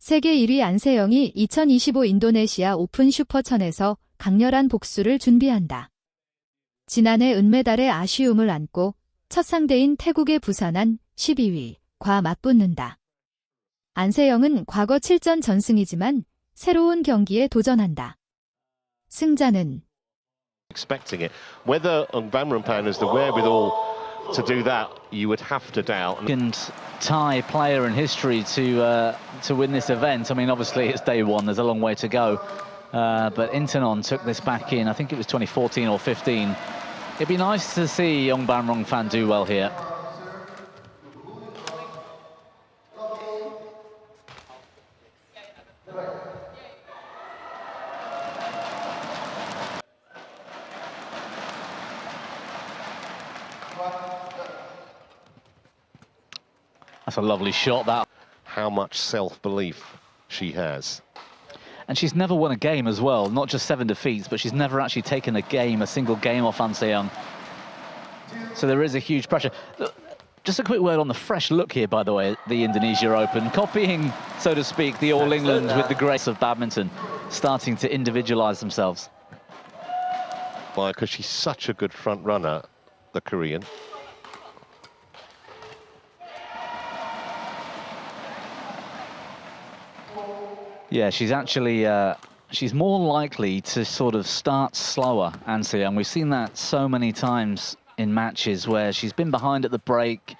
세계 1위 안세영이 2025 인도네시아 오픈 슈퍼천에서 강렬한 복수를 준비한다. 지난해 은메달의 아쉬움을 안고 첫 상대인 태국에 부산한 12위과 맞붙는다. 안세영은 과거 7전 전승이지만 새로운 경기에 도전한다. 승자는 expecting it. Whether Bamrampan has the wherewithal to do that, you would have to doubt. Second Thai player in history to win this event. I mean, obviously it's day one. There's a long way to go, but Intanon took this back in. I think it was 2014 or 15. It'd be nice to see young Bamrampan do well here. That's a lovely shot, that. How much self-belief she has. And she's never won a game as well, not just 7 defeats, but she's never actually taken a single game off Anseong. So there is a huge pressure. Just a quick word on the fresh look here, by the way, the Indonesia Open. Copying, so to speak, the All England with the grace of badminton, starting to individualise themselves. Why? Because she's such a good front runner, the Korean. Yeah, she's actually, she's more likely to sort of start slower, Anseong. We've seen that so many times in matches where she's been behind at the break,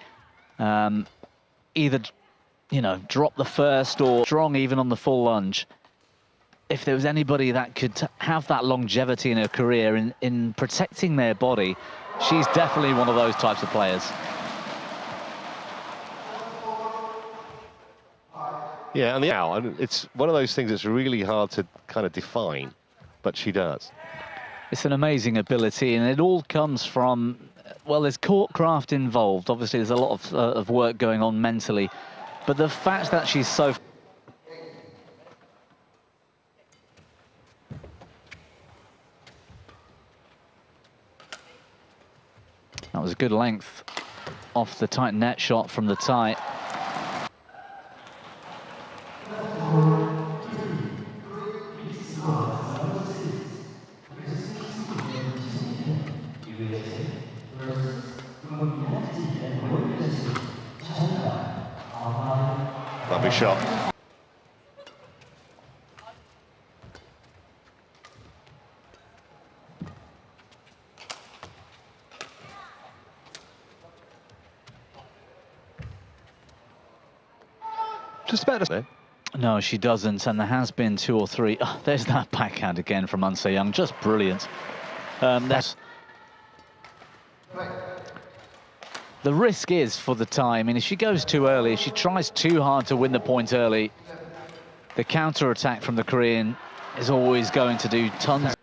either, you know, drop the first or strong even on the full lunge. If there was anybody that could have that longevity in her career in protecting their body, she's definitely one of those types of players. Yeah, and it's one of those things that's really hard to kind of define, but she does. It's an amazing ability, and it all comes from, well, there's court craft involved. Obviously, there's a lot of work going on mentally, but the fact that she's so... That was a good length off the tight net shot from the Thai. Lovely shot. Just better. No, she doesn't, and there has been 2 or 3. Oh, there's that backhand again from Anseong, just brilliant. That's the risk is for the Thai. I mean, if she goes too early, if she tries too hard to win the point early, the counter attack from the Korean is always going to do tons.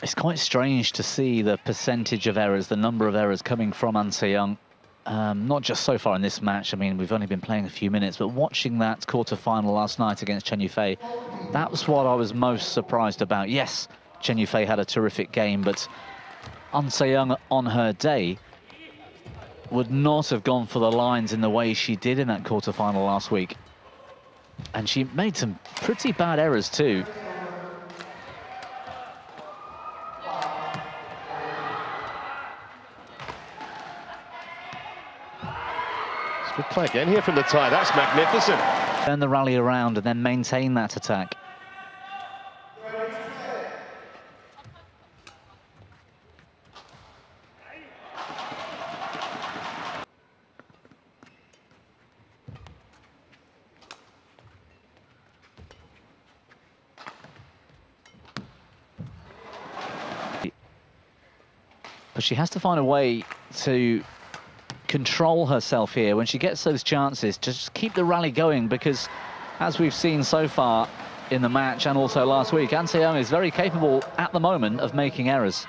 It's quite strange to see the percentage of errors, the number of errors coming from Anseong. Not just so far in this match. I mean, we've only been playing a few minutes, but watching that quarter-final last night against Chen Yufei, that was what I was most surprised about. Yes, Chen Yufei had a terrific game, but Anseong on her day would not have gone for the lines in the way she did in that quarter-final last week. And she made some pretty bad errors too. Good play again here from the Thai. That's magnificent. Turn the rally around and then maintain that attack. But she has to find a way to control herself here when she gets those chances, to just keep the rally going, because as we've seen so far in the match and also last week, Anseong is very capable at the moment of making errors.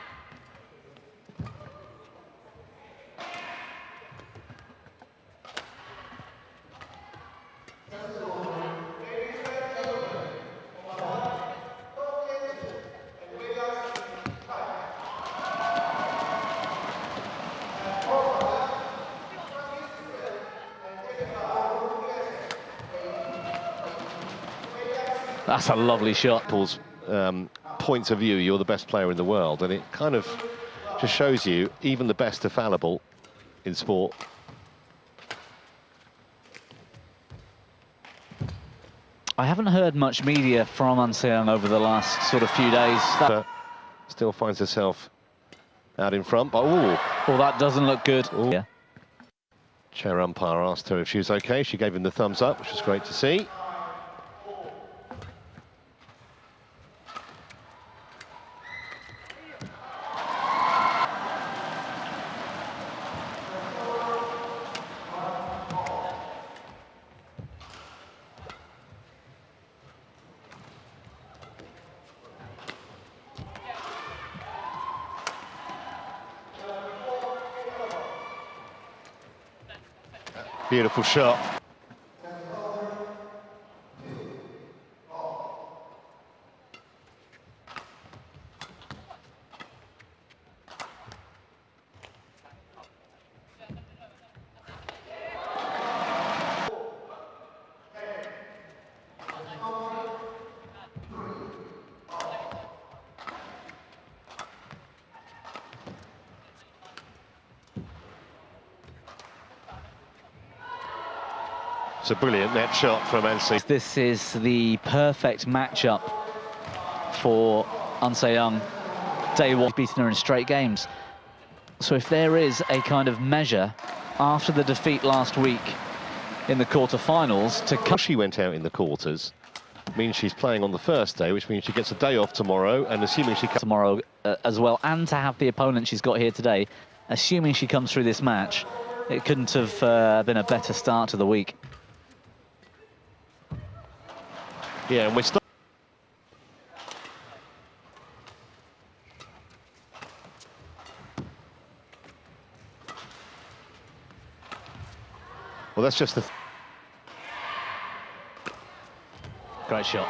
That's a lovely shot. People's point of view, you're the best player in the world, and it kind of just shows you even the best are fallible in sport. I haven't heard much media from Anseong over the last sort of few days. Still finds herself out in front, but oh, that doesn't look good. Ooh. Yeah. Chair umpire asked her if she was okay. She gave him the thumbs up, which was great to see. Beautiful shot. It's a brilliant net shot from Anseong. This is the perfect matchup for Anseong. Day one, beaten her in straight games. So if there is a kind of measure after the defeat last week in the quarterfinals to come... She went out in the quarters, means she's playing on the first day, which means she gets a day off tomorrow, and assuming she comes tomorrow as well, and to have the opponent she's got here today, assuming she comes through this match, it couldn't have been a better start to the week. Yeah, and we're still... Well, that's just the... Great shot.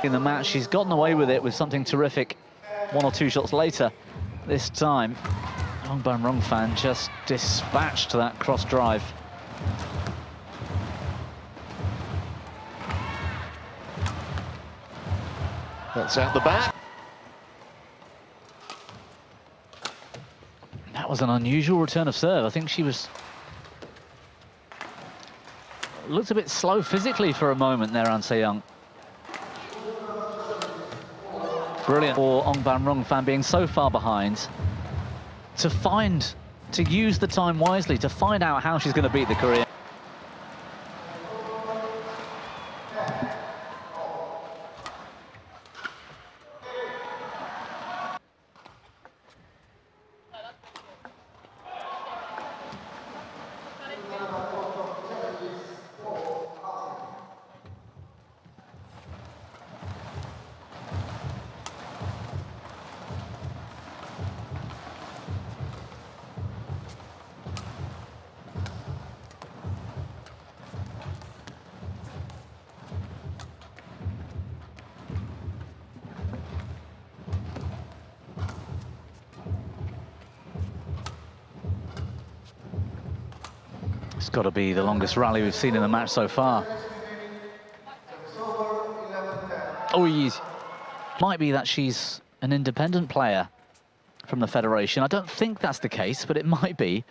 In the match, she's gotten away with it with something terrific. 1 or 2 shots later, this time, Rongbam fan just dispatched that cross drive. That's out the back. That was an unusual return of serve. I think she was... looked a bit slow physically for a moment there, Anseong. Brilliant for Rongbam fan being so far behind to use the time wisely, to find out how she's going to beat the Korean. It's got to be the longest rally we've seen in the match so far. Oh, yes. Might be that she's an independent player from the federation. I don't think that's the case, but it might be.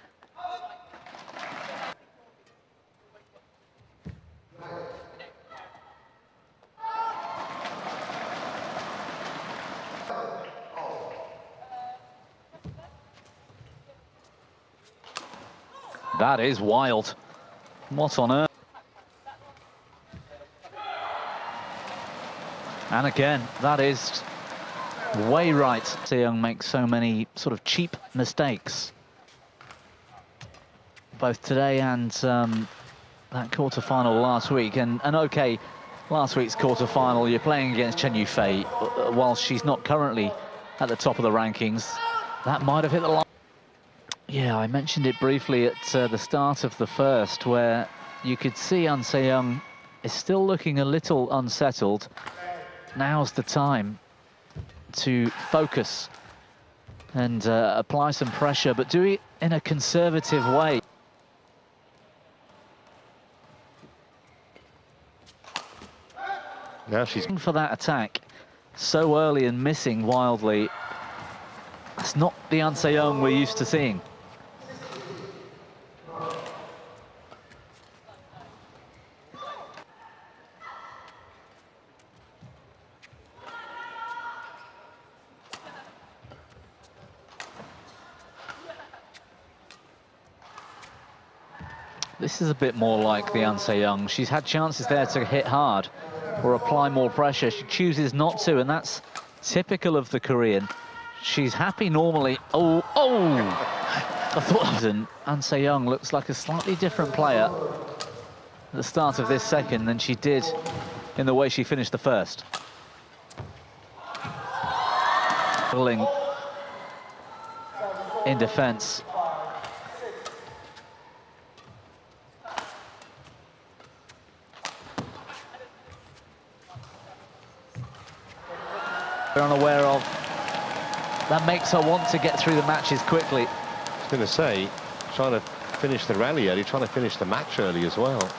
That is wild. What on earth? And again, that is way right. Seung makes so many sort of cheap mistakes, both today and that quarter-final last week. And okay, last week's quarter-final, you're playing against Chen Yufei, while she's not currently at the top of the rankings. That might have hit the line. Yeah, I mentioned it briefly at the start of the first, where you could see Anseong is still looking a little unsettled. Now's the time to focus and apply some pressure, but do it in a conservative way. Now she's For that attack so early and missing wildly. That's not the Anseyoung we're used to seeing. This is a bit more like the Anseyoung. She's had chances there to hit hard or apply more pressure. She chooses not to, and that's typical of the Korean. She's happy normally. Oh! I thought Anseyoung looks like a slightly different player at the start of this second than she did in the way she finished the first. In defence. They're unaware of. That makes her want to get through the matches quickly. I was going to say, trying to finish the rally early, trying to finish the match early as well.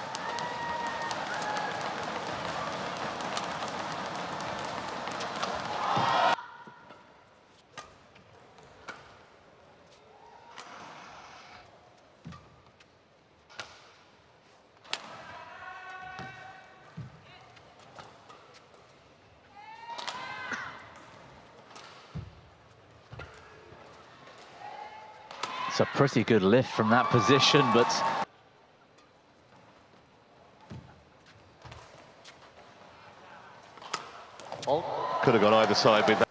It's a pretty good lift from that position, but Could have gone either side with that.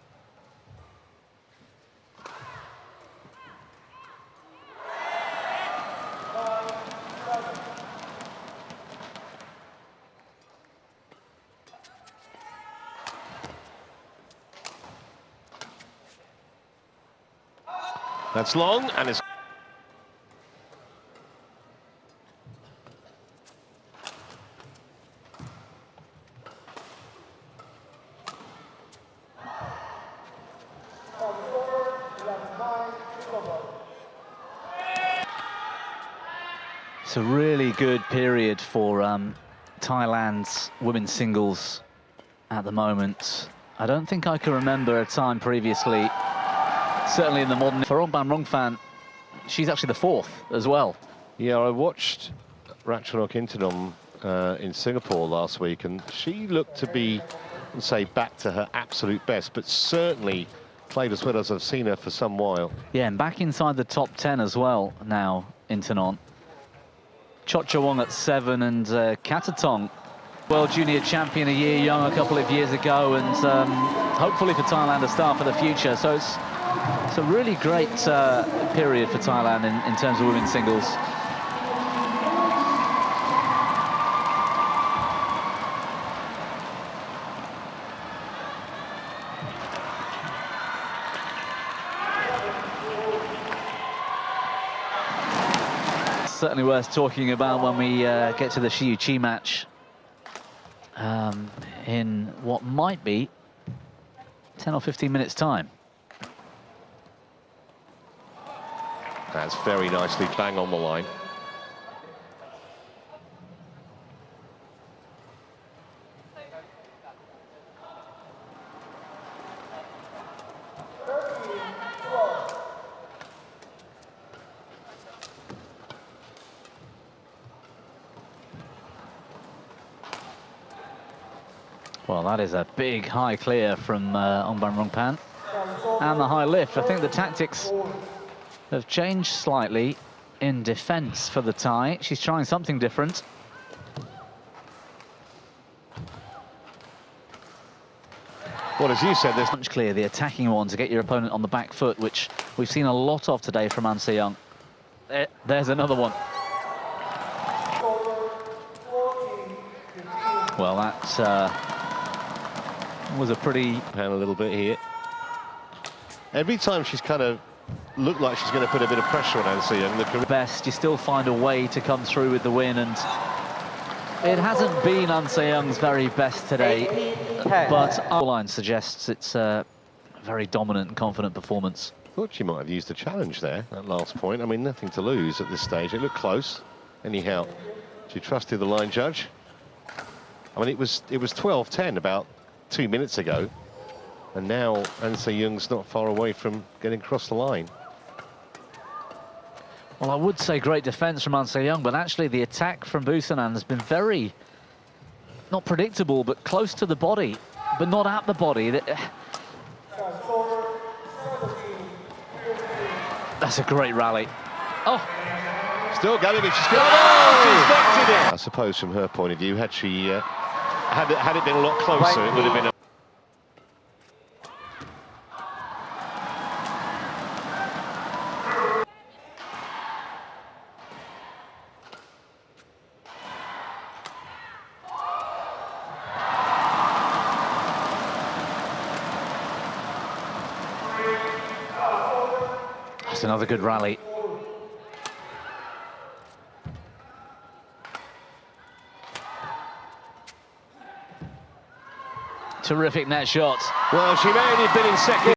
That's long, and it's it's a really good period for Thailand's women's singles at the moment. I don't think I can remember a time previously, certainly in the modern... For Ongban fan, she's actually the fourth as well. Yeah, I watched Ratchanok Intanom in Singapore last week, and she looked to be, let's say, back to her absolute best, but certainly played as well as I've seen her for some while. Yeah, and back inside the top 10 as well now, Intanon. Chochawong at 7 and Katatong, World Junior Champion a year young a couple of years ago, and hopefully for Thailand a star for the future. So it's a really great period for Thailand in terms of women's singles. Certainly worth talking about when we get to the Shiyu Chi match in what might be 10 or 15 minutes time. That's very nicely bang on the line. Well, that is a big high clear from Ongban Rungpan. And the high lift. I think the tactics have changed slightly in defence for the Thai. She's trying something different. Well, as you said, there's Punch clear, the attacking one to get your opponent on the back foot, which we've seen a lot of today from Anseyoung. There's another one. Well, that was a pretty... pan a little bit here. Every time she's kind of looked like she's going to put a bit of pressure on Anseyoung. The best, you still find a way to come through with the win, and it hasn't been Anseyoung's very best today, but our line suggests it's very dominant and confident performance. Thought she might have used the challenge there, that last point. I mean, nothing to lose at this stage. It looked close. Anyhow, she trusted the line judge. I mean, it was 12-10 about 2 minutes ago. And now Anseyoung's not far away from getting across the line. Well, I would say great defence from Anseyoung, but actually the attack from Busanan has been very, not predictable, but close to the body, but not at the body. That's a great rally. Oh! Still going, she's got it. I suppose from her point of view, had she had it been a lot closer, it would have been a... That's another good rally. Terrific net shot. Well, she may only have been in second.